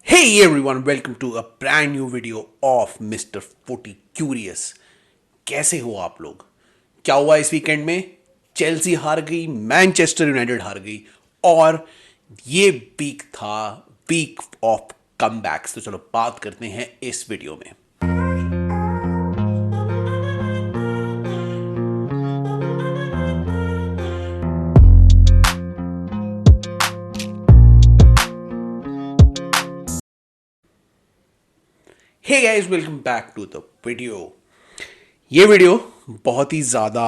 Hey everyone, welcome to a brand new video of Mr. Footy Curious। कैसे हो आप लोग? क्या हुआ इस वीकेंड में? चेल्सी हार गई, मैनचेस्टर यूनाइटेड हार गई और ये वीक था वीक ऑफ कमबैक्स। तो चलो बात करते हैं इस वीडियो में। Hey guys, welcome back to the video. ये वीडियो बहुत ही ज़्यादा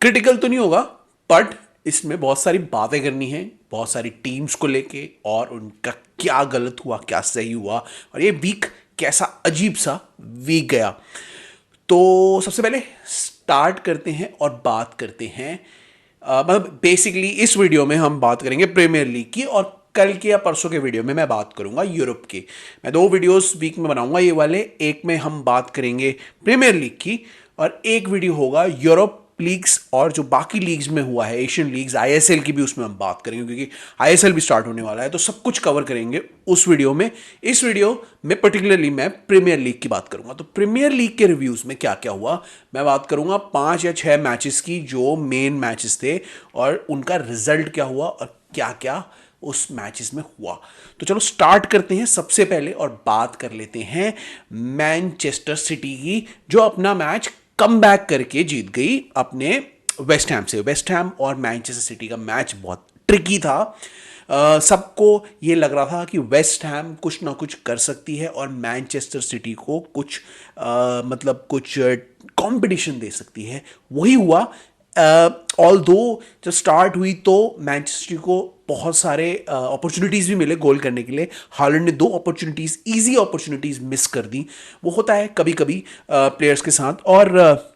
क्रिटिकल तो नहीं होगा, बट इसमें बहुत सारी बातें करनी है, बहुत सारी टीम्स को लेके और उनका क्या गलत हुआ, क्या सही हुआ और ये वीक कैसा अजीब सा वीक गया। तो सबसे पहले स्टार्ट करते हैं और बात करते हैं मतलब बेसिकली इस वीडियो में हम बात करेंगे प्रीमियर लीग की और कल के या परसों के वीडियो में मैं बात करूंगा यूरोप की। मैं दो वीडियोस वीक में बनाऊंगा ये वाले। एक में हम बात करेंगे प्रीमियर लीग की और एक वीडियो होगा यूरोप लीग्स और जो बाकी लीग्स में हुआ है, एशियन लीग्स, आईएसएल की भी उसमें हम बात करेंगे क्योंकि आईएसएल भी स्टार्ट होने वाला है। तो सब कुछ कवर करेंगे उस वीडियो में। इस वीडियो में पर्टिकुलरली मैं प्रीमियर लीग की बात करूंगा। तो प्रीमियर लीग के रिव्यूज में क्या क्या हुआ मैं बात करूंगा। 5 या 6 मैचेस की जो मेन मैचेस थे और उनका रिजल्ट क्या हुआ और क्या क्या उस मैचेस में हुआ। तो चलो स्टार्ट करते हैं सबसे पहले और बात कर लेते हैं मैनचेस्टर सिटी की, जो अपना मैच कम बैक करके जीत गई अपने वेस्ट हैम से। वेस्ट हैम और मैनचेस्टर सिटी का मैच बहुत ट्रिकी था। सबको ये लग रहा था कि वेस्ट हैम कुछ ना कुछ कर सकती है और मैनचेस्टर सिटी को कुछ मतलब कुछ कंपटीशन दे सकती है। वही हुआ। ऑल दो जब स्टार्ट हुई तो मैनचेस्टर को बहुत सारे अपॉर्चुनिटीज़ भी मिले गोल करने के लिए। हालैंड ने 2 अपॉर्चुनिटीज़, ईजी अपॉर्चुनिटीज़ मिस कर दी। वो होता है कभी कभी प्लेयर्स के साथ। और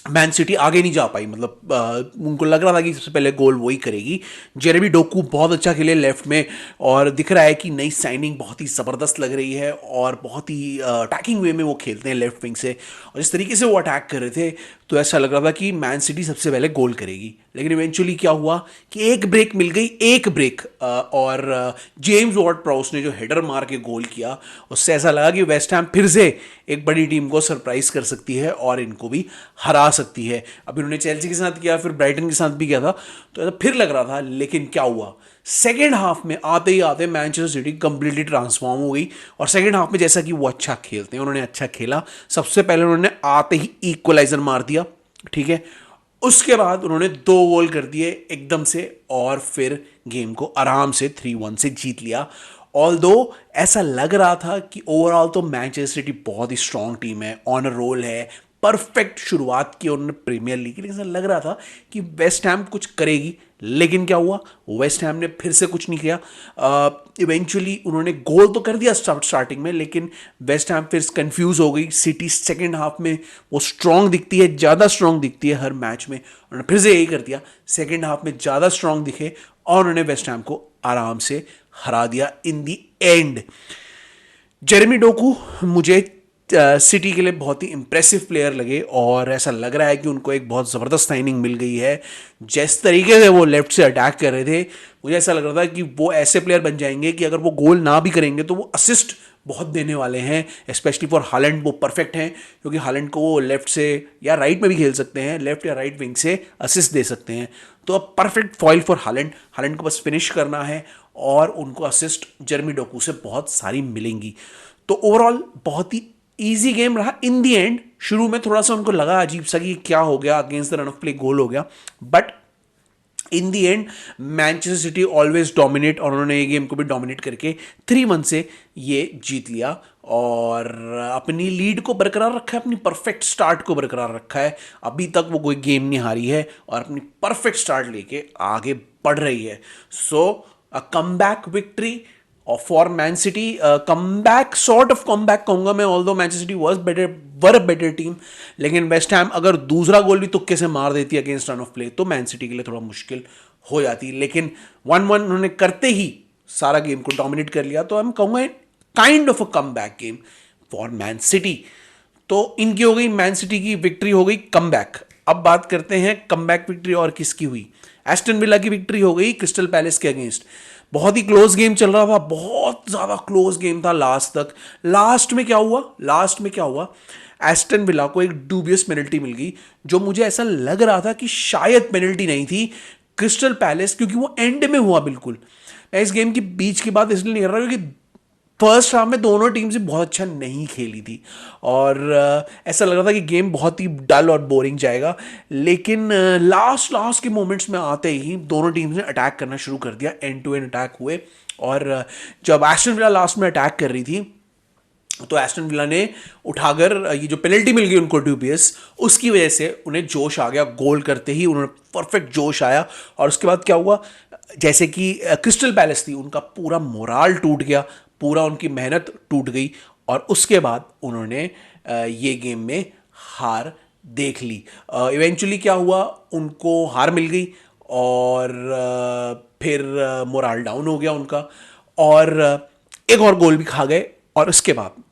मैन सिटी आगे नहीं जा पाई। मतलब उनको लग रहा था कि सबसे पहले गोल वही करेगी। जेरेमी डोकू बहुत अच्छा खेले लेफ्ट में और दिख रहा है कि नई साइनिंग बहुत ही ज़बरदस्त लग रही है और बहुत ही अटैकिंग वे में वो खेलते हैं लेफ्ट विंग से। और जिस तरीके से वो अटैक कर रहे थे तो ऐसा लग रहा था कि मैन सिटी सबसे पहले गोल करेगी। लेकिन इवेंचुअली क्या हुआ कि एक ब्रेक मिल गई, एक ब्रेक और जेम्स वॉर्ड प्राउस ने जो हेडर मार के गोल किया उससे ऐसा लगा कि वेस्ट हैम फिर से एक बड़ी टीम को सरप्राइज कर सकती है और इनको भी हरा सकती है। अब इन्होंने चेल्सी के साथ किया, फिर ब्राइटन के साथ भी किया था, तो ऐसा फिर लग रहा था। लेकिन क्या हुआ, सेकेंड हाफ में आते ही आते मैनचेस्टर सिटी कंप्लीटली ट्रांसफॉर्म हो गई। और सेकेंड हाफ में जैसा कि वो अच्छा खेलते हैं, उन्होंने अच्छा खेला। सबसे पहले उन्होंने आते ही इक्वलाइजर मार दिया, ठीक है। उसके बाद उन्होंने 2 गोल कर दिए एकदम से और फिर गेम को आराम से 3-1 से जीत लिया। ऑल्दो ऐसा लग रहा था कि ओवरऑल तो मैनचेस्टर सिटी बहुत ही स्ट्रांग टीम है, ऑन रोल है, परफेक्ट शुरुआत की उन्होंने प्रीमियर लीग की। लेकिन ऐसा लग रहा था कि वेस्ट हैम कुछ करेगी। लेकिन क्या हुआ, वेस्ट हैम ने फिर से कुछ नहीं किया। इवेंचुअली उन्होंने गोल तो कर दिया स्टार्टिंग में, लेकिन वेस्ट हैम फिर कंफ्यूज हो गई। सिटी सेकेंड हाफ में वो स्ट्रांग दिखती है, ज़्यादा स्ट्रांग दिखती है हर मैच में। उन्होंने फिर से यही कर दिया, सेकेंड हाफ में ज़्यादा स्ट्रांग दिखे और उन्होंने वेस्ट हैम को आराम से हरा दिया इन दी एंड। जेरेमी डोकू मुझे सिटी के लिए बहुत ही इंप्रेसिव प्लेयर लगे और ऐसा लग रहा है कि उनको एक बहुत ज़बरदस्त साइनिंग मिल गई है। जिस तरीके से वो लेफ्ट से अटैक कर रहे थे, मुझे ऐसा लग रहा था कि वो ऐसे प्लेयर बन जाएंगे कि अगर वो गोल ना भी करेंगे तो वो असिस्ट बहुत देने वाले हैं। स्पेशली फॉर हालैंड वो परफेक्ट हैं क्योंकि हालैंड को वो लेफ्ट से या राइट में भी खेल सकते हैं, लेफ्ट या राइट विंग से असिस्ट दे सकते हैं। तो अब perfect foil for Holland. Holland को बस फिनिश करना है और उनको असिस्ट जेरेमी डोकू से बहुत सारी मिलेंगी। तो ओवरऑल बहुत ही इजी गेम रहा इन दी एंड। शुरू में थोड़ा सा उनको लगा अजीब सा कि क्या हो गया, against the run of play गोल हो गया, but in the and Manchester city always dominate और उन्होंने ये गेम को भी डोमिनेट करके 3-1 से ये जीत लिया और अपनी लीड को बरकरार रखा है, अपनी परफेक्ट स्टार्ट को बरकरार रखा है। अभी तक वो कोई गेम नहीं हारी है और अपनी परफेक्ट स्टार्ट लेके आगे बढ़ रही है। So a comeback victory for Man City, comeback sort of comeback कहूंगा मैं। Although Manchester City were a better team, लेकिन वेस्ट हैम अगर दूसरा गोल भी तुक्के से मार देती है अगेंस्ट रन ऑफ प्ले तो मैन सिटी के लिए थोड़ा मुश्किल हो जाती। लेकिन 1-1 उन्होंने करते ही सारा गेम को डोमिनेट कर लिया। तो हम कहूंगा kind of a comeback game for Man city. तो इनकी हो गई, मैन सिटी की विक्ट्री हो गई कमबैक। अब बात करते हैं कमबैक विक्ट्री और किसकी हुई। एस्टन विला की विक्ट्री हो गई क्रिस्टल पैलेस के अगेंस्ट। बहुत ही क्लोज गेम चल रहा था, बहुत ज्यादा क्लोज गेम था लास्ट तक। लास्ट में क्या हुआ, एस्टन विला को एक डूबियस पेनल्टी मिल गई, जो मुझे ऐसा लग रहा था कि शायद पेनल्टी नहीं थी। क्रिस्टल पैलेस, क्योंकि वो एंड में हुआ बिल्कुल। मैं इस गेम की बीच की बात इसलिए नहीं कर रहा क्योंकि फर्स्ट हाफ में दोनों टीम से बहुत अच्छा नहीं खेली थी, और ऐसा लग रहा था कि गेम बहुत ही डल और बोरिंग जाएगा। लेकिन लास्ट के मोमेंट्स में आते ही दोनों टीम्स ने अटैक करना शुरू कर दिया, एंड टू एंड अटैक हुए। और जब एस्टन विला लास्ट में अटैक कर रही थी, तो एस्टन विला ने उठाकर ये जो पेनल्टी मिल गई उनको ड्यूबियस, उसकी वजह से उन्हें जोश आ गया। गोल करते ही उन्होंने परफेक्ट जोश आया, और उसके बाद क्या हुआ, जैसे कि क्रिस्टल पैलेस थी, उनका पूरा मोराल टूट गया, पूरा उनकी मेहनत टूट गई, और उसके बाद उन्होंने ये गेम में हार देख ली। इवेंचुअली क्या हुआ, उनको हार मिल गई, और फिर मोराल डाउन हो गया उनका, और एक और गोल भी खा गए। और उसके बाद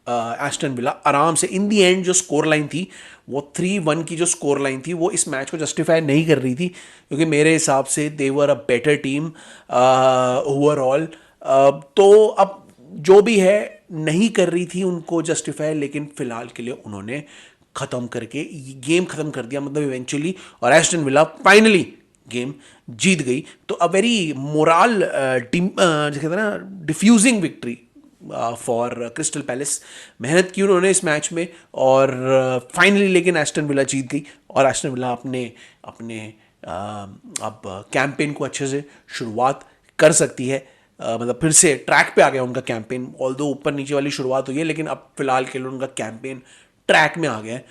एस्टन विला आराम से, इन दी एंड जो स्कोर लाइन थी, वो 3-1 की जो स्कोर लाइन थी, वो इस मैच को जस्टिफाई नहीं कर रही थी, क्योंकि मेरे हिसाब से दे वर अ बेटर टीम ओवरऑल। तो अब जो भी है, नहीं कर रही थी उनको जस्टिफाई, लेकिन फिलहाल के लिए उन्होंने ख़त्म करके गेम ख़त्म कर दिया, मतलब इवेंचुअली, और एस्टन विला फाइनली गेम जीत गई। तो अ वेरी मोरल टीम, जो कहते हैं ना, diffusing victory for Crystal Palace. मेहनत की उन्होंने इस मैच में, और फाइनली लेकिन एस्टन विला जीत गई, और एस्टन विला अपने अपने अब कैंपेन को अच्छे से शुरुआत कर सकती है। मतलब फिर से ट्रैक पे आ गया उनका कैंपेन, ऑल्दो ऊपर नीचे वाली शुरुआत हुई है, लेकिन अब फिलहाल के लिए उनका कैंपेन ट्रैक में आ गया है।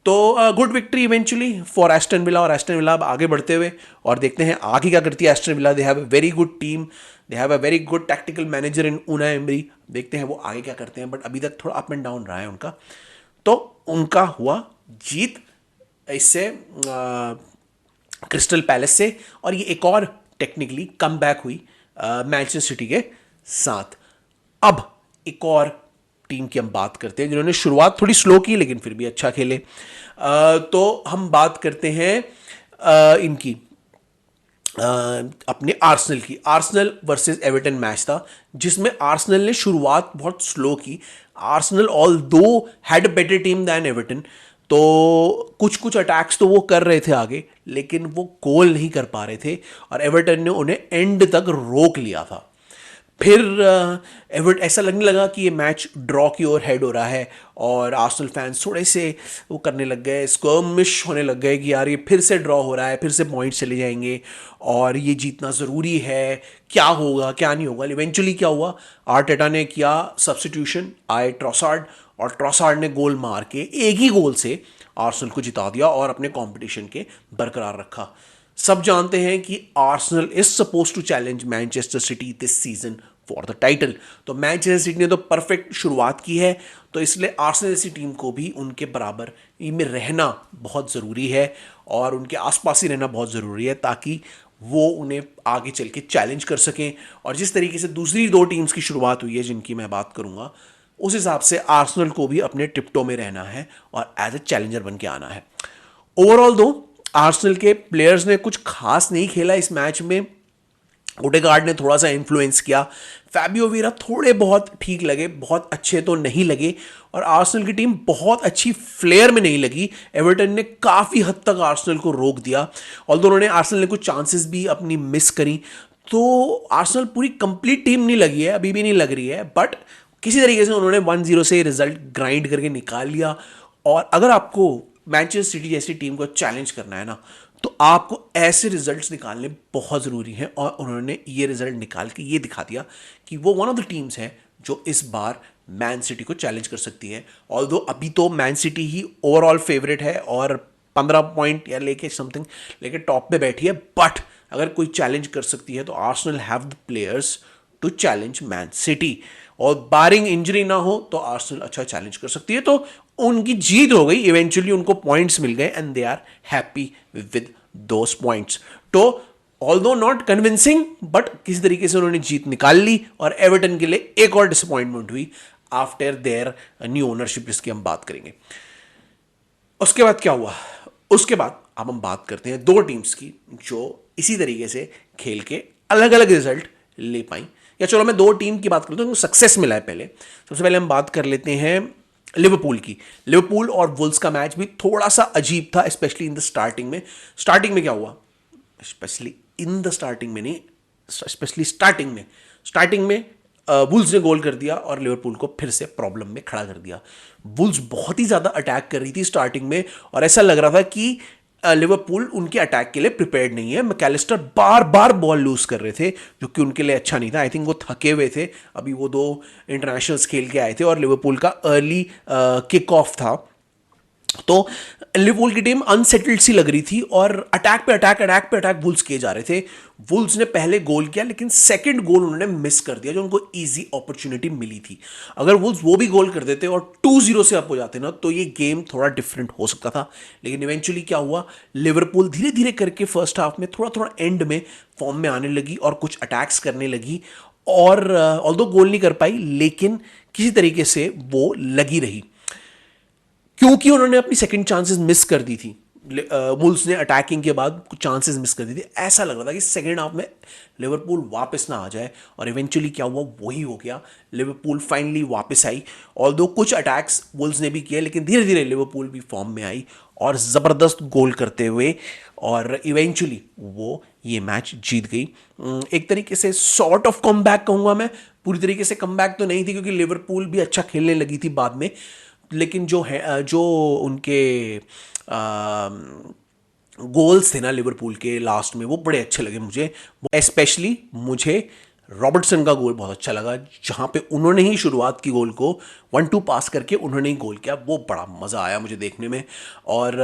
तो good victory eventually for Aston villa, और एस्टन विला अब आगे बढ़ते हुए, और देखते हैं आगे क्या करती है Aston villa. They have a very good team, they have a very good tactical manager in Unai emery. देखते हैं वो आगे क्या करते हैं, बट अभी तक थोड़ा अप एंड डाउन रहा है उनका। तो उनका हुआ जीत इससे, क्रिस्टल पैलेस से, और ये एक और टेक्निकली कम बैक हुई मैनचेस्टर सिटी के साथ। अब एक और टीम की हम बात करते हैं जिन्होंने शुरुआत थोड़ी स्लो की, लेकिन फिर भी अच्छा खेले। तो हम बात करते हैं इनकी, अपने आर्सेनल की। आर्सेनल वर्सेस एवर्टन मैच था, जिसमें आर्सेनल ने शुरुआत बहुत स्लो की। Arsenal although had a better team than Everton, तो कुछ कुछ अटैक्स तो वो कर रहे थे आगे, लेकिन वो गोल नहीं कर पा रहे थे, और एवर्टन ने उन्हें एंड तक रोक लिया था। फिर एवर्ट ऐसा लगने लगा कि ये मैच ड्रॉ की ओर हेड हो रहा है, और आर्सेनल फैंस थोड़े से वो करने लग गए, स्क्वर्मिश होने लग गए कि यार ये फिर से ड्रॉ हो रहा है, फिर से पॉइंट्स चले जाएंगे, और ये जीतना ज़रूरी है, क्या होगा क्या नहीं होगा। इवेंचुअली क्या हुआ, आर्टेटा ने किया सब्स्टिट्यूशन, आए ट्रॉसार्ड, और ट्रॉसार्ड ने गोल मार के एक ही गोल से आर्सेनल को जिता दिया, और अपने कंपटीशन के बरकरार रखा। सब जानते हैं कि Arsenal is suppose to challenge Manchester City this season for the title. तो मैनचेस्टर सिटी ने तो परफेक्ट शुरुआत की है, तो इसलिए आर्सेनल जैसी टीम को भी उनके बराबर में रहना बहुत ज़रूरी है, और उनके आसपास ही रहना बहुत ज़रूरी है, ताकि वो उन्हें आगे चल के चैलेंज कर सकें। और जिस तरीके से दूसरी दो टीम्स की शुरुआत हुई है जिनकी मैं बात करूंगा, उस हिसाब से आर्सेनल को भी अपने टिप्टो में रहना है और एज ए चैलेंजर बन के आना है। ओवरऑल दो आर्सेनल के प्लेयर्स ने कुछ खास नहीं खेला इस मैच में। ओडेगार्ड ने थोड़ा सा इन्फ्लुएंस किया, फैबियो वीरा थोड़े बहुत ठीक लगे, बहुत अच्छे तो नहीं लगे, और आर्सेनल की टीम बहुत अच्छी फ्लेयर में नहीं लगी। एवर्टन ने काफ़ी हद तक आर्सेनल को रोक दिया, और दोनों ने आर्सेनल ने कुछ चांसेस भी अपनी मिस करी। तो आर्सेनल पूरी कंप्लीट टीम नहीं लगी है, अभी भी नहीं लग रही है, बट किसी तरीके से उन्होंने 1-0 से रिजल्ट ग्राइंड करके निकाल लिया। और अगर आपको मैनचेस्टर सिटी जैसी टीम को चैलेंज करना है ना, तो आपको ऐसे रिजल्ट्स निकालने बहुत ज़रूरी हैं, और उन्होंने ये रिजल्ट निकाल के ये दिखा दिया कि वो वन ऑफ द टीम्स है जो इस बार मैन सिटी को चैलेंज कर सकती है। ऑल्दो अभी तो मैन सिटी ही ओवरऑल फेवरेट है, और 15 पॉइंट या लेके समथिंग लेके टॉप पे बैठी है, बट अगर कोई चैलेंज कर सकती है तो Arsenal have the players to challenge Man City, और बारिंग इंजरी ना हो तो आर्सेनल अच्छा चैलेंज कर सकती है। तो उनकी जीत हो गई, इवेंचुअली उनको पॉइंट्स मिल गए, and they are happy with those points. तो ऑल्दो नॉट कन्विंसिंग, बट किसी तरीके से उन्होंने जीत निकाल ली, और एवर्टन के लिए एक और डिसअपॉइंटमेंट हुई आफ्टर देयर न्यू ओनरशिप, जिसकी हम बात करेंगे। उसके बाद क्या हुआ, उसके बाद अब हम बात करते हैं दो टीम्स की जो इसी तरीके से खेल के अलग अलग रिजल्ट ले पाई। या चलो मैं दो टीम की बात करता हूँ सक्सेस मिला है। पहले सबसे पहले हम बात कर लेते हैं लिवरपूल की। लिवरपूल और वुल्स का मैच भी थोड़ा सा अजीब था, स्पेशली इन द स्टार्टिंग में। स्टार्टिंग में क्या हुआ, स्पेशली इन द स्टार्टिंग में नहीं, स्पेशली स्टार्टिंग में वुल्स ने गोल कर दिया और लिवरपूल को फिर से प्रॉब्लम में खड़ा कर दिया। वुल्स बहुत ही ज़्यादा अटैक कर रही थी स्टार्टिंग में और ऐसा लग रहा था कि लिवरपूल उनके अटैक के लिए प्रिपेयर्ड नहीं है। मैकैलिस्टर बार बार बॉल लूज कर रहे थे जो कि उनके लिए अच्छा नहीं था। आई थिंक वो थके हुए थे, अभी वो दो इंटरनेशनल्स खेल के आए थे और लिवरपूल का अर्ली किक ऑफ था। तो लिवरपूल की टीम अनसेटल्ड सी लग रही थी और अटैक पे अटैक वुल्स किए जा रहे थे। वुल्स ने पहले गोल किया लेकिन सेकंड गोल उन्होंने मिस कर दिया जो उनको इजी अपॉर्चुनिटी मिली थी। अगर वुल्स वो भी गोल कर देते और 2-0 से अप हो जाते ना तो ये गेम थोड़ा डिफरेंट हो सकता था। लेकिन इवेंचुअली क्या हुआ, लिवरपूल धीरे धीरे करके फर्स्ट हाफ में थोड़ा थोड़ा एंड में फॉर्म में आने लगी और कुछ अटैक्स करने लगी और ऑल्दो गोल नहीं कर पाई लेकिन किसी तरीके से वो लगी रही क्योंकि उन्होंने अपनी सेकंड चांसेस मिस कर दी थी। वुल्स ने अटैकिंग के बाद कुछ चांसेस मिस कर दी थी। ऐसा लग रहा था कि सेकंड हाफ में लिवरपूल वापस ना आ जाए और इवेंचुअली क्या हुआ, वही हो गया। लिवरपूल फाइनली वापस आई। ऑल्दो कुछ अटैक्स वुल्स ने भी किए लेकिन धीरे धीरे लिवरपूल भी फॉर्म में आई और ज़बरदस्त गोल करते हुए और इवेंचुअली वो ये मैच जीत गई। एक तरीके से सॉर्ट ऑफ कमबैक कहूँगा मैं, पूरी तरीके से कमबैक तो नहीं थी क्योंकि लिवरपूल भी अच्छा खेलने लगी थी बाद में। लेकिन जो उनके गोल्स थे ना लिवरपूल के लास्ट में वो बड़े अच्छे लगे मुझे। स्पेशली मुझे रॉबर्टसन का गोल बहुत अच्छा लगा जहाँ पे उन्होंने ही शुरुआत की गोल को 1-2 पास करके उन्होंने ही गोल किया। वो बड़ा मज़ा आया मुझे देखने में और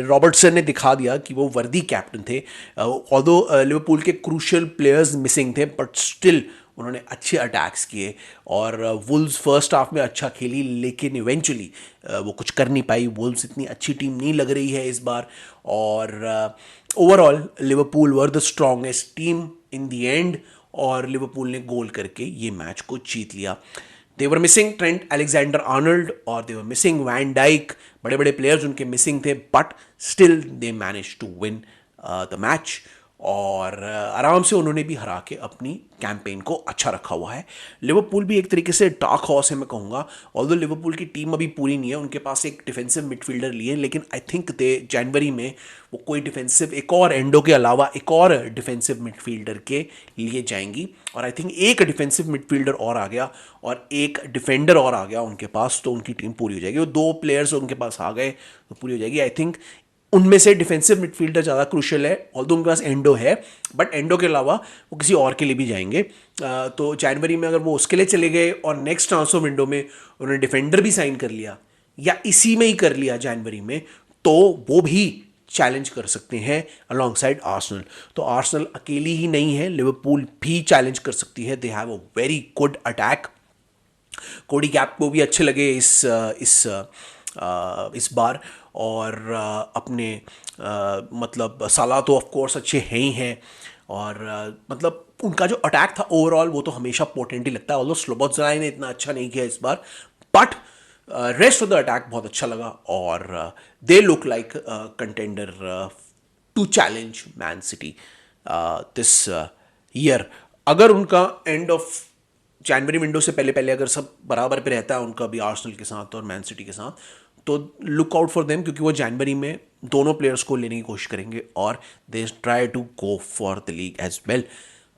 रॉबर्टसन ने दिखा दिया कि वो वर्दी कैप्टन थे। ऑल्दो लिवरपूल के क्रूशियल प्लेयर्स मिसिंग थे बट स्टिल उन्होंने अच्छे अटैक्स किए और वुल्स फर्स्ट हाफ में अच्छा खेली लेकिन इवेंचुअली वो कुछ कर नहीं पाई। वुल्स इतनी अच्छी टीम नहीं लग रही है इस बार और overall Liverpool were the strongest team in the end और लिवरपूल ने गोल करके ये मैच को जीत लिया। They were missing Trent Alexander Arnold और they were missing Van Dijk, बड़े बड़े प्लेयर्स उनके मिसिंग थे but still they manage to win the match और आराम से उन्होंने भी हरा के अपनी कैंपेन को अच्छा रखा हुआ है। लिवरपूल भी एक तरीके से डार्क हॉर्स है मैं कहूँगा। ऑल्दो लिवरपूल की टीम अभी पूरी नहीं है, उनके पास एक डिफेंसिव मिडफील्डर लिए लेकिन आई थिंक दे जनवरी में वो कोई डिफेंसिव एक और एंडो के अलावा एक और डिफेंसिव मिडफील्डर के लिए जाएंगी और आई थिंक एक डिफेंसिव मिडफील्डर और आ गया और एक डिफेंडर और आ गया उनके पास तो उनकी टीम पूरी हो जाएगी। वो दो प्लेयर्स उनके पास आ गए तो पूरी हो जाएगी। आई थिंक उनमें से डिफेंसिव मिडफील्डर ज़्यादा क्रूशियल है, ऑल्दो उनके पास एंडो है बट एंडो के अलावा वो किसी और के लिए भी जाएंगे। तो जनवरी में अगर वो उसके लिए चले गए और नेक्स्ट ट्रांसफर विंडो में उन्होंने डिफेंडर भी साइन कर लिया या इसी में ही कर लिया जनवरी में तो वो भी चैलेंज कर सकते हैं अलॉन्ग साइड आर्सेनल। तो आर्सेनल अकेली ही नहीं है, लिवरपूल भी चैलेंज कर सकती है। They have a very good attack. कोडी गैक्पो भी अच्छे लगे इस बार और अपने मतलब साला तो ऑफ कोर्स अच्छे हैं ही हैं और मतलब उनका जो अटैक था ओवरऑल वो तो हमेशा पोटेंट ही लगता है। ऑल्दो स्लोबोत्सलाई ने इतना अच्छा नहीं किया इस बार but rest of the attack बहुत अच्छा लगा और they look like contender to challenge Man City this year. अगर उनका एंड ऑफ जनवरी विंडो से पहले पहले अगर सब बराबर पे रहता है उनका भी आर्सेनल के साथ और मैन सिटी के साथ तो लुक आउट फॉर देम क्योंकि वो जनवरी में दोनों प्लेयर्स को लेने की कोशिश करेंगे और they try to go for the league as well.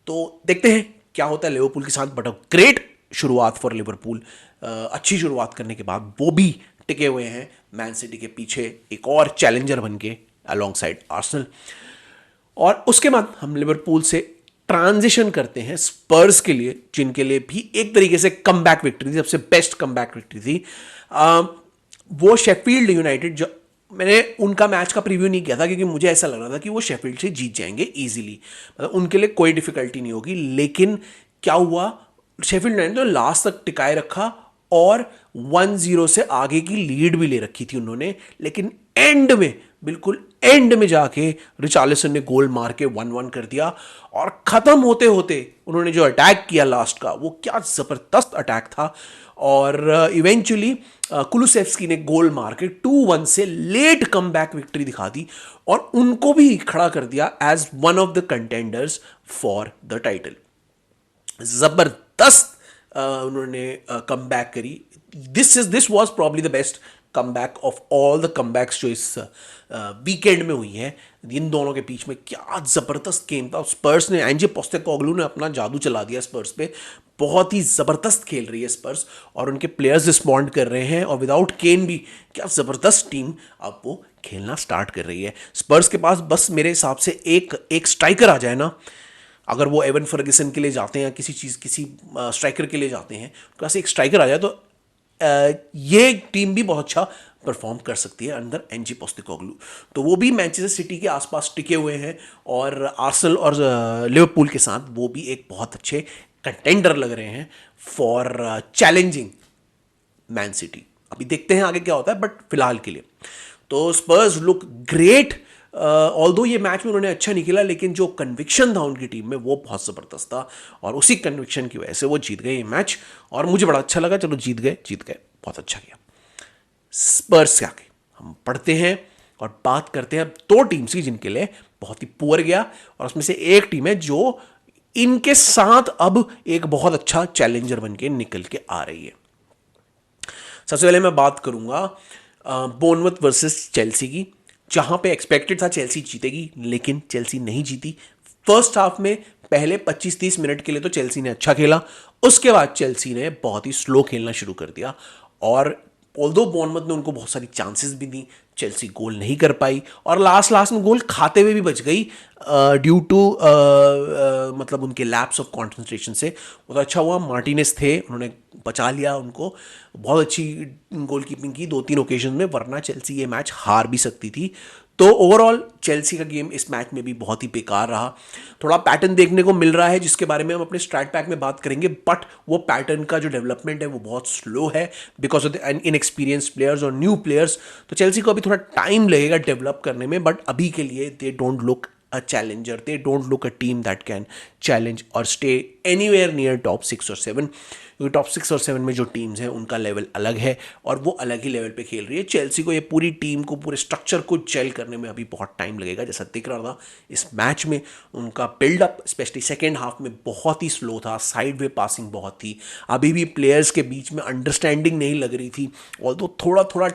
तो देखते हैं क्या होता है लिवरपूल के साथ बट अ ग्रेट शुरुआत फॉर लिवरपूल। अच्छी शुरुआत करने के बाद वो भी टिके हुए हैं मैन सिटी के पीछे एक और चैलेंजर बन के अलॉन्ग साइड आर्सेनल। और उसके बाद हम लिवरपूल से ट्रांजिशन करते हैं स्पर्स के लिए जिनके लिए भी एक तरीके से कमबैक विक्ट्री थी, सबसे बेस्ट कमबैक विक्ट्री थी। वो शेफील्ड यूनाइटेड जो मैंने उनका मैच का प्रीव्यू नहीं किया था क्योंकि मुझे ऐसा लग रहा था कि वो शेफील्ड से जीत जाएंगे इजीली, मतलब उनके लिए कोई डिफिकल्टी नहीं होगी। लेकिन क्या हुआ, शेफील्ड यूनाइटेड ने लास्ट तक टिकाए रखा और 1-0 से आगे की लीड भी ले रखी थी उन्होंने लेकिन एंड में बिल्कुल एंड में जाके रिचार्लिसन ने गोल मार के 1-1 कर दिया और खत्म होते होते उन्होंने जो अटैक किया लास्ट का, वो क्या ज़बरदस्त अटैक था। और इवेंचुअली कुलुसेव्स्की ने गोल मार के 2-1 से लेट कम बैक विक्ट्री दिखा दी और उनको भी खड़ा कर दिया as one of the contenders for the title. जबरदस्त उन्होंने कम बैक करी। This was probably the best come back of all the come backs जो इस वीकेंड में हुई हैं। इन दोनों के बीच में क्या ज़बरदस्त गेम था। स्पर्स ने, एंजे पोस्टेकोग्लू ने अपना जादू चला दिया स्पर्स पे। बहुत ही ज़बरदस्त खेल रही है स्पर्स और उनके प्लेयर्स रिस्पॉन्ड कर रहे हैं, और विदाउट केन भी क्या ज़बरदस्त टीम अब वो खेलना स्टार्ट कर रही है। स्पर्स के पास बस मेरे हिसाब से एक स्ट्राइकर आ जाए ना, अगर वो एवन फर्गसन के लिए जाते हैं, किसी स्ट्राइकर के लिए जाते हैं, उनके पास एक स्ट्राइकर आ जाए तो ये टीम भी बहुत अच्छा परफॉर्म कर सकती है अंदर एनजी पोस्टेकोग्लू। तो वो भी मैनचेस्टर सिटी के आसपास टिके हुए हैं, और आर्सेनल और लिवरपूल के साथ वो भी एक बहुत अच्छे कंटेंडर लग रहे हैं फॉर चैलेंजिंग मैन सिटी। अभी देखते हैं आगे क्या होता है, बट फिलहाल के लिए तो स्पर्स लुक ग्रेट। ऑल्दो ये मैच में उन्होंने अच्छा नहीं खेला, लेकिन जो कन्विक्शन था उनकी टीम में वो बहुत ज़बरदस्त था, और उसी कन्विक्शन की वजह से वो जीत गए ये मैच, और मुझे बड़ा अच्छा लगा। चलो जीत गए, बहुत अच्छा किया स्पर्स के आगे। हम पढ़ते हैं और बात करते हैं अब दो टीम्स की जिनके लिए बहुत ही पुअर गया, और उसमें से एक टीम है जो इनके साथ अब एक बहुत अच्छा चैलेंजर बन के निकल के आ रही है। सबसे पहले मैं बात करूंगा बोर्नमथ वर्सेस चेल्सी की, जहां पे एक्सपेक्टेड था चेल्सी जीतेगी, लेकिन चेल्सी नहीं जीती। फर्स्ट हाफ में पहले 25-30 मिनट के लिए तो चेल्सी ने अच्छा खेला, उसके बाद चेल्सी ने बहुत ही स्लो खेलना शुरू कर दिया, और ऑल्दो बोर्नमथ ने उनको बहुत सारी चांसेस भी दी, चेल्सी गोल नहीं कर पाई, और लास्ट में गोल खाते हुए भी बच गई ड्यू टू मतलब उनके लैप्स ऑफ कॉन्सेंट्रेशन से। वो तो अच्छा हुआ मार्टिनेस थे, उन्होंने बचा लिया उनको, बहुत अच्छी गोल कीपिंग की 2-3 ओकेजन में, वरना चेल्सी ये मैच हार भी सकती थी। तो ओवरऑल चेल्सी का गेम इस मैच में भी बहुत ही बेकार रहा। थोड़ा पैटर्न देखने को मिल रहा है जिसके बारे में हम अपने स्ट्रैट पैक में बात करेंगे, बट वो पैटर्न का जो डेवलपमेंट है वो बहुत स्लो है because of the inexperience players और न्यू प्लेयर्स। तो चेल्सी को अभी थोड़ा टाइम लगेगा डेवलप करने में, बट अभी के लिए they don't look a challenger, they don't look a team that can challenge or stay anywhere near top 6 or 7, क्योंकि टॉप 6 और 7 में जो टीम्स हैं उनका लेवल अलग है और वो अलग ही लेवल पे खेल रही है। चेल्सी को ये पूरी टीम को, पूरे स्ट्रक्चर को जेल करने में अभी बहुत टाइम लगेगा। जैसा दिख रहा था इस मैच में उनका बिल्डअप स्पेशली सेकेंड हाफ में बहुत ही स्लो था, साइड वे पासिंग बहुत थी, अभी भी प्लेयर्स के बीच में अंडरस्टैंडिंग नहीं लग रही थी। ऑल्दो थोड़ा थोड़ा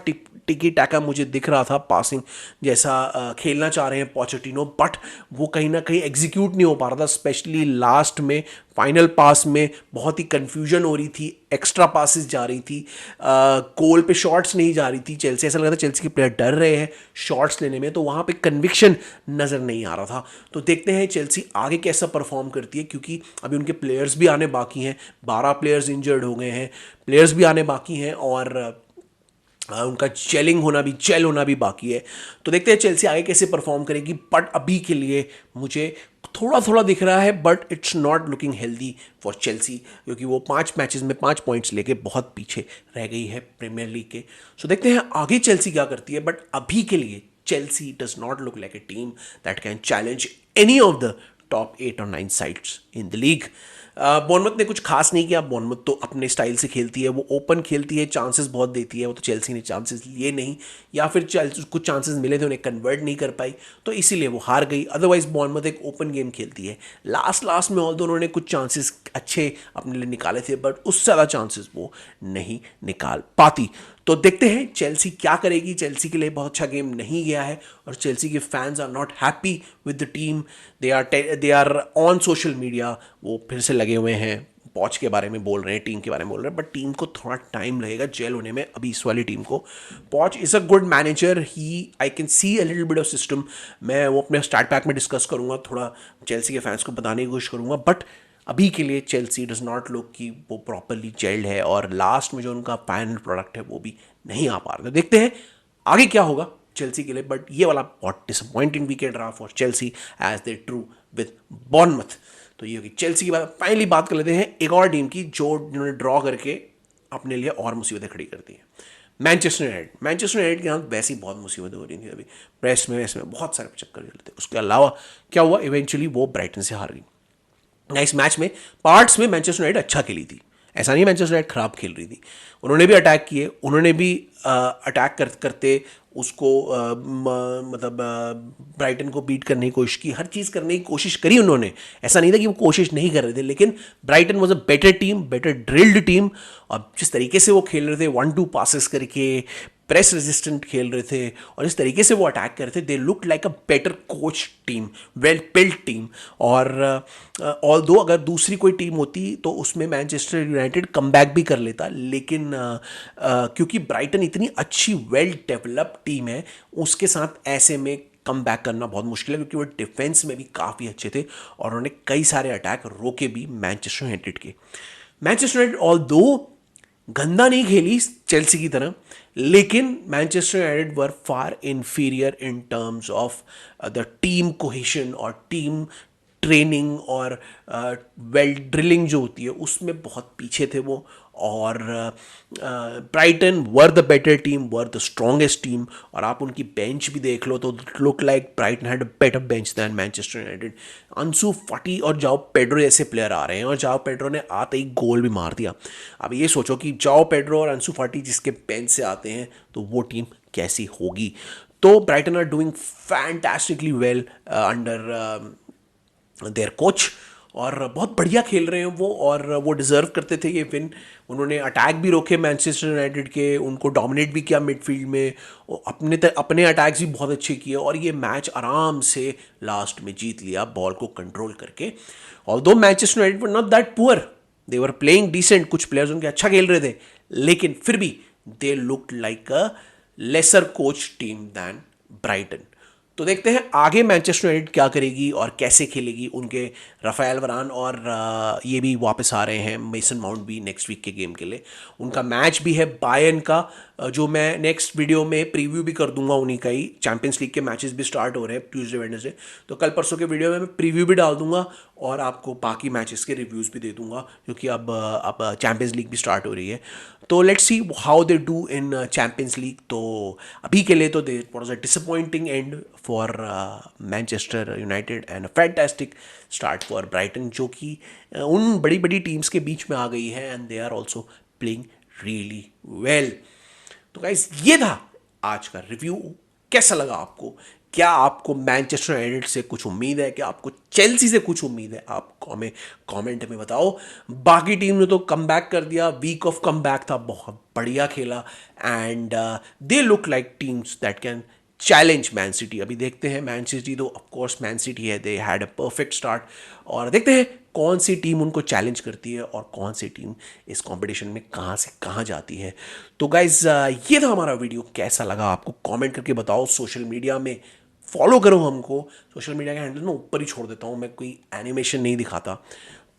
टिकी टाका मुझे दिख रहा था, पासिंग जैसा खेलना चाह रहे हैं पोचेटिनो, बट वो कहीं ना कहीं एग्जीक्यूट नहीं हो पा रहा था। स्पेशली लास्ट में फाइनल पास में बहुत ही कंफ्यूजन हो रही थी, एक्स्ट्रा पासिस जा रही थी, गोल पे शॉट्स नहीं जा रही थी। चेल्सी, ऐसा लग रहा था चेल्सी के प्लेयर डर रहे हैं शॉट्स लेने में, तो वहाँ पे कन्विक्शन नज़र नहीं आ रहा था। तो देखते हैं चेल्सी आगे कैसा परफॉर्म करती है, क्योंकि अभी उनके प्लेयर्स भी आने बाकी हैं, 12 प्लेयर्स इंजर्ड हो गए हैं, प्लेयर्स भी आने बाकी हैं, और उनका जेल होना भी बाकी है। तो देखते हैं चेल्सी आगे कैसे परफॉर्म करेगी, बट अभी के लिए मुझे थोड़ा थोड़ा दिख रहा है, but it's not looking healthy for Chelsea, क्योंकि वो 5 मैचेस में 5 पॉइंट्स लेके बहुत पीछे रह गई है प्रीमियर लीग के। सो देखते हैं आगे चेल्सी क्या करती है, बट अभी के लिए Chelsea does not look like a team that can challenge any of the top 8 और 9 sides in the league. Bournemouth ने कुछ खास नहीं किया, बोर्नमथ तो अपने स्टाइल से खेलती है, वो ओपन खेलती है, चांसेस बहुत देती है, वो तो चेल्सी ने चांसेस लिए नहीं, या फिर कुछ चांसेस मिले थे उन्हें कन्वर्ट नहीं कर पाई, तो इसीलिए वो हार गई। अदरवाइज बोर्नमथ एक ओपन गेम खेलती है। लास्ट में ऑल्दो उन्होंने कुछ चांसेस अच्छे अपने लिए निकाले थे, बट उससे ज़्यादा चांसेस वो नहीं निकाल पाती। तो देखते हैं चेल्सी क्या करेगी। चेल्सी के लिए बहुत अच्छा गेम नहीं गया है, और चेल्सी के fans are not happy with the team. They are on social media, वो फिर से लगे हुए हैं, पॉच के बारे में बोल रहे हैं, टीम के बारे में बोल रहे हैं, बट टीम को थोड़ा टाइम लगेगा जेल होने में अभी इस वाली टीम को। पॉच is a good manager, he I can see a little bit of system. मैं वो अपने स्टार्ट पैक में डिस्कस करूँगा, थोड़ा चेल्सी के फैंस को बताने की कोशिश करूँगा, बट अभी के लिए चेल्सी डज नॉट लुक कि वो प्रॉपरली जेल्ड है, और लास्ट में जो उनका फाइनल प्रोडक्ट है वो भी नहीं आ पा रहा। देखते हैं आगे क्या होगा चेल्सी के लिए, बट ये वाला बहुत डिसअपॉइंटिंग वीकेंड रहा for Chelsea as they drew with Bournemouth. तो ये होगी चेल्सी की बात। फाइनली बात कर लेते हैं एक और टीम की जिन्होंने ड्रॉ करके अपने लिए और मुसीबतें खड़ी कर दी हैं, मैनचेस्टर यूनाइटेड के यहाँ वैसे ही बहुत मुसीबतें हो रही थी अभी, प्रेस में बहुत सारे चक्कर चलते। उसके अलावा क्या हुआ, इवेंचुअली वो ब्राइटन से हार गई। इस मैच में पार्ट्स में मैनचेस्टर यूनाइटेड अच्छा खेली थी, ऐसा नहीं मैनचेस्टर यूनाइटेड खराब खेल रही थी। उन्होंने भी अटैक किए, उन्होंने भी अटैक करते उसको मतलब ब्राइटन को बीट करने की कोशिश की, हर चीज़ करने की कोशिश करी उन्होंने। ऐसा नहीं था कि वो कोशिश नहीं कर रहे थे, लेकिन Brighton was a better team, better drilled team. और जिस तरीके से वो खेल रहे थे 1-2 पासेस करके, प्रेस रेजिस्टेंट खेल रहे थे, और इस तरीके से वो अटैक कर रहे थे, दे look like a better coach team, well build team. और ऑल दो अगर दूसरी कोई टीम होती तो उसमें मैनचेस्टर यूनाइटेड कमबैक भी कर लेता, लेकिन क्योंकि ब्राइटन इतनी अच्छी वेल डेवलप्ड टीम है, उसके साथ ऐसे में कम बैक करना बहुत मुश्किल है, क्योंकि वो डिफेंस में भी काफ़ी अच्छे थे और उन्होंने कई सारे अटैक रोके भी मैनचेस्टर यूनाइटेड के। मैनचेस्टर यूनाइटेड ऑल दो गंदा नहीं खेली चेल्सी की तरह, लेकिन Manchester United were far inferior in terms of the team cohesion और टीम ट्रेनिंग और वेल ड्रिलिंग जो होती है उसमें बहुत पीछे थे वो। और Brighton were the better team, were the strongest team. और आप उनकी बेंच भी देख लो तो look like Brighton had a better bench than Manchester United. अंसू फाटी और जाओ पेड्रो जैसे प्लेयर आ रहे हैं, और जाओ पेड्रो ने आते ही गोल भी मार दिया। अब ये सोचो कि जाओ पेड्रो और अंसू फाटी जिसके बेंच से आते हैं तो वो टीम कैसी होगी। तो Brighton are doing fantastically well under their coach, और बहुत बढ़िया खेल रहे हैं वो, और वो डिज़र्व करते थे ये विन। उन्होंने अटैक भी रोके मैनचेस्टर यूनाइटेड के, उनको डोमिनेट भी किया मिडफील्ड में, अपने अटैक्स भी बहुत अच्छे किए, और ये मैच आराम से लास्ट में जीत लिया बॉल को कंट्रोल करके। Although Manchester United were not that poor, they were playing decent, कुछ प्लेयर्स उनके अच्छा खेल रहे थे, लेकिन फिर भी they look like a lesser coach team than Brighton. तो देखते हैं आगे मैनचेस्टर यूनाइटेड क्या करेगी और कैसे खेलेगी। उनके राफेल वरान और ये भी वापस आ रहे हैं, मेसन माउंट भी नेक्स्ट वीक के गेम के लिए। उनका मैच भी है बायर्न का, जो मैं नेक्स्ट वीडियो में प्रीव्यू भी कर दूंगा उन्हीं का ही। चैंपियंस लीग के मैचेस भी स्टार्ट हो रहे हैं ट्यूसडे वेडनेसडे, तो कल परसों के वीडियो में मैं प्रीव्यू भी डाल दूंगा और आपको बाकी मैचेस के रिव्यूज़ भी दे दूंगा, क्योंकि अब चैंपियंस लीग भी स्टार्ट हो रही है। तो let's see how they do in Champions League. तो अभी के लिए तो they was a disappointing end for Manchester United and a fantastic start for Brighton, जो कि उन बड़ी बड़ी टीम्स के बीच में आ गई है, and they are also playing really well. तो गाइस ये था आज का रिव्यू। कैसा लगा आपको? क्या आपको मैनचेस्टर यूनाइटेड से कुछ उम्मीद है? क्या आपको चेल्सी से कुछ उम्मीद है? आप हमें कमेंट में बताओ। बाकी टीम ने तो कम बैक कर दिया, वीक ऑफ कम बैक था, बहुत बढ़िया खेला, and they look like teams that can challenge Man city. अभी देखते हैं, मैन सिटी तो ऑफकोर्स मैन सिटी है, they had a perfect start, और देखते हैं कौन सी टीम उनको चैलेंज करती है और कौन सी टीम इस कंपटीशन में कहाँ से कहाँ जाती है। तो गाइज ये था हमारा वीडियो, कैसा लगा आपको कमेंट करके बताओ। सोशल मीडिया में फॉलो करो हमको, सोशल मीडिया का हैंडल मैं ऊपर ही छोड़ देता हूँ, मैं कोई एनिमेशन नहीं दिखाता,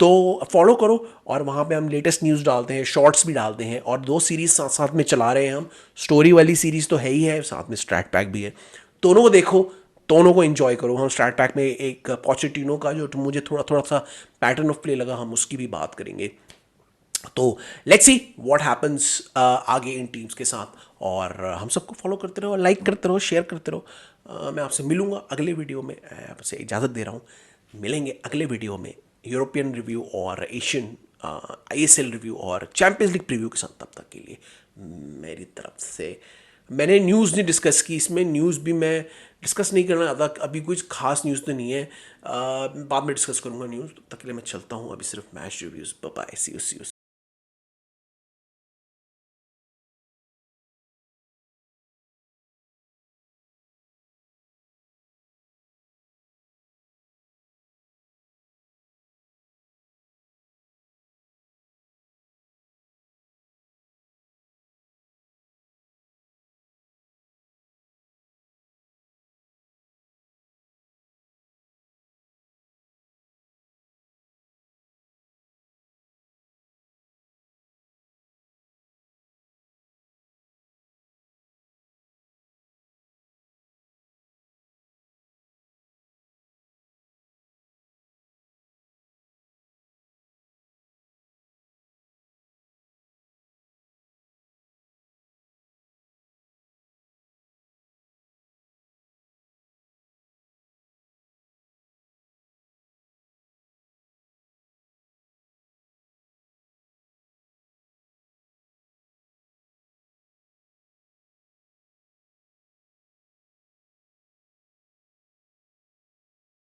तो फॉलो करो। और वहाँ पे हम लेटेस्ट न्यूज़ डालते हैं, शॉर्ट्स भी डालते हैं, और 2 सीरीज़ साथ साथ में चला रहे हैं हम। स्टोरी वाली सीरीज़ तो है ही है, साथ में स्ट्रैट पैक भी है, दोनों को देखो, दोनों को एंजॉय करो। हम स्ट्रैट पैक में एक पॉचेटिनो का जो मुझे थोड़ा थोड़ा सा पैटर्न ऑफ प्ले लगा, हम उसकी भी बात करेंगे। तो लेट्स सी व्हाट हैपन्स आगे इन टीम्स के साथ, और हम सबको फॉलो करते रहो, लाइक करते रहो, शेयर करते रहो। मैं आपसे मिलूंगा अगले वीडियो में, आपसे इजाज़त दे रहा हूँ। मिलेंगे अगले वीडियो में यूरोपियन रिव्यू और एशियन ISL रिव्यू और चैंपियंस लीग प्रीव्यू के साथ। तब तक के लिए मेरी तरफ से, मैंने न्यूज़ नहीं डिस्कस की इसमें, न्यूज़ भी मैं डिस्कस नहीं करना चाहता, अभी कुछ खास न्यूज़ तो नहीं है, बाद में डिस्कस करूँगा न्यूज़। तब तक के लिए मैं चलता हूँ, अभी सिर्फ match reviews. Bye, see you.